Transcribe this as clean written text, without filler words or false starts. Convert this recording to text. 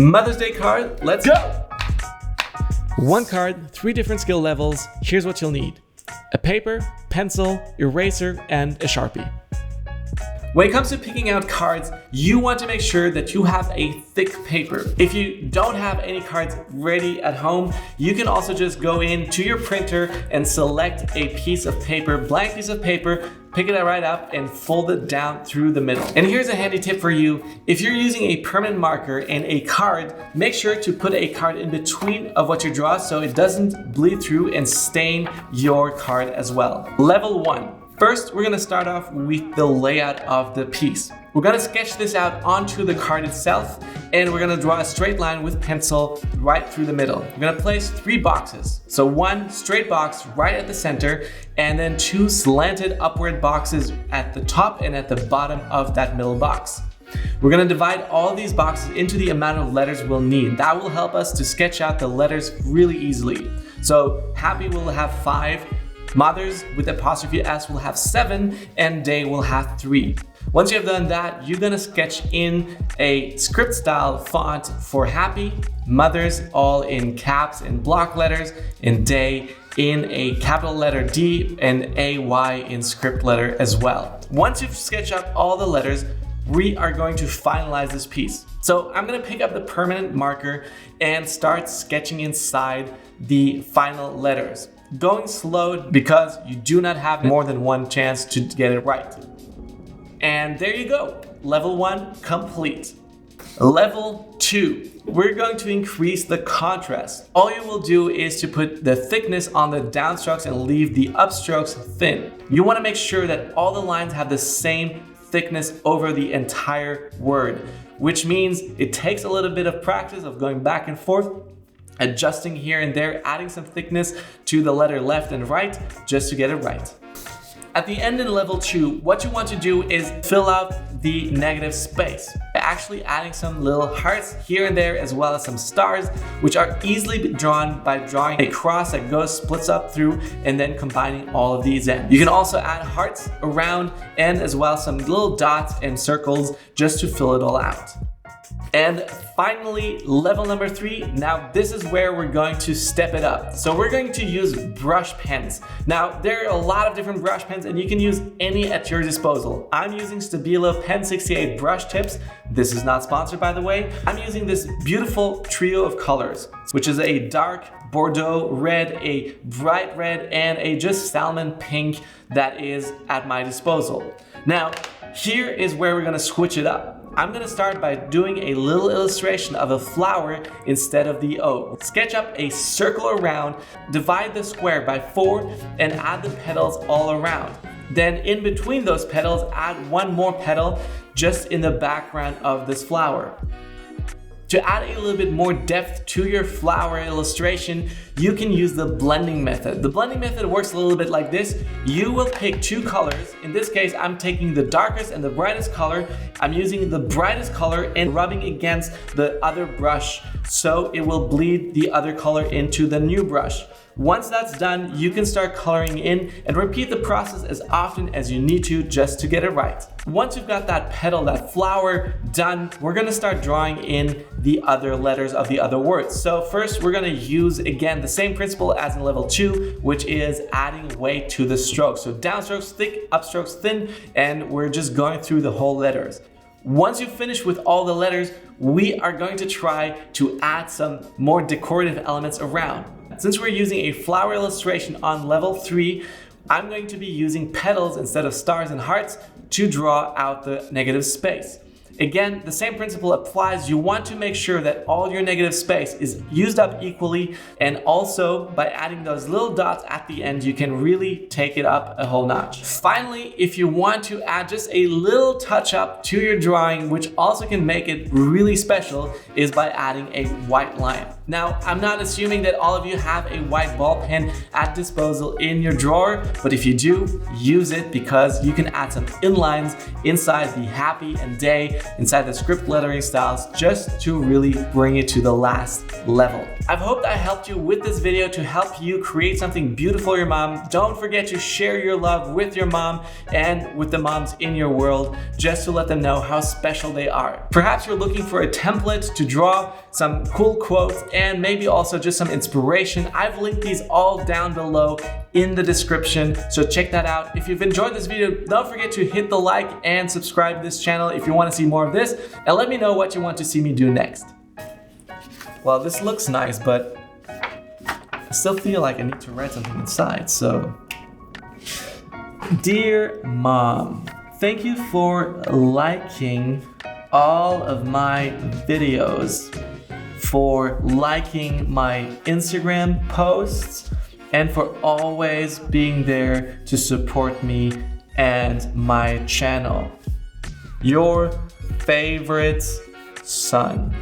Mother's Day card, let's go! One card, 3 different skill levels. Here's what you'll need: a paper, pencil, eraser, and a Sharpie. When it comes to picking out cards, you want to make sure that you have a thick paper. If you don't have any cards ready at home, you can also just go into your printer and select a piece of paper, blank piece of paper, pick it right up and fold it down through the middle. And here's a handy tip for you. If you're using a permanent marker and a card, make sure to put a card in between of what you draw so it doesn't bleed through and stain your card as well. Level 1. First, we're gonna start off with the layout of the piece. We're gonna sketch this out onto the card itself, and we're gonna draw a straight line with pencil right through the middle. We're gonna place 3 boxes. So 1 straight box right at the center, and then 2 slanted upward boxes at the top and at the bottom of that middle box. We're gonna divide all these boxes into the amount of letters we'll need. That will help us to sketch out the letters really easily. So happy will have 5, mothers with apostrophe S will have 7, and day will have 3. Once you have done that, you're gonna sketch in a script style font for happy, mothers all in caps and block letters, and day in a capital letter D and AY in script letter as well. Once you've sketched out all the letters, we are going to finalize this piece. So I'm gonna pick up the permanent marker and start sketching inside the final letters. Going slow because you do not have more than one chance to get it right. And there you go. Level 1 complete. Level 2, we're going to increase the contrast. All you will do is to put the thickness on the downstrokes and leave the upstrokes thin. You want to make sure that all the lines have the same thickness over the entire word, which means it takes a little bit of practice of going back and forth, adjusting here and there, adding some thickness to the letter left and right just to get it right. At the end in level 2, what you want to do is fill out the negative space by actually adding some little hearts here and there, as well as some stars, which are easily drawn by drawing a cross that splits up through and then combining all of these in. You can also add hearts around and as well some little dots and circles just to fill it all out. And finally, level number 3, now this is where we're going to step it up. So we're going to use brush pens. Now, there are a lot of different brush pens and you can use any at your disposal. I'm using Stabilo Pen 68 brush tips. This is not sponsored, by the way. I'm using this beautiful trio of colors, which is a dark Bordeaux red, a bright red, and a just salmon pink that is at my disposal. Now, here is where we're gonna switch it up. I'm gonna start by doing a little illustration of a flower instead of the O. Sketch up a circle around, divide the square by 4, and add the petals all around. Then in between those petals, add 1 more petal just in the background of this flower. To add a little bit more depth to your flower illustration, you can use the blending method. The blending method works a little bit like this. You will pick 2 colors. In this case, I'm taking the darkest and the brightest color. I'm using the brightest color and rubbing against the other brush so it will bleed the other color into the new brush. Once that's done, you can start coloring in and repeat the process as often as you need to just to get it right. Once you've got that petal, that flower done, we're gonna start drawing in the other letters of the other words. So first, we're gonna use, again, the same principle as in level 2, which is adding weight to the strokes. So downstrokes thick, upstrokes thin, and we're just going through the whole letters. Once you finish with all the letters, we are going to try to add some more decorative elements around. Since we're using a flower illustration on level 3, I'm going to be using petals instead of stars and hearts to draw out the negative space. Again, the same principle applies. You want to make sure that all your negative space is used up equally, and also by adding those little dots at the end, you can really take it up a whole notch. Finally, if you want to add just a little touch up to your drawing, which also can make it really special, is by adding a white line. Now, I'm not assuming that all of you have a white ball pen at disposal in your drawer, but if you do, use it because you can add some inlines inside the happy and day, inside the script lettering styles, just to really bring it to the last level. I hope I helped you with this video to help you create something beautiful for your mom. Don't forget to share your love with your mom and with the moms in your world, just to let them know how special they are. Perhaps you're looking for a template to draw some cool quotes and maybe also just some inspiration. I've linked these all down below in the description, so check that out. If you've enjoyed this video, don't forget to hit the like and subscribe to this channel if you want to see more of this, and let me know what you want to see me do next. Well, this looks nice, but I still feel like I need to write something inside, so. Dear Mom, thank you for liking all of my videos, for liking my Instagram posts, and for always being there to support me and my channel. Your favorite son.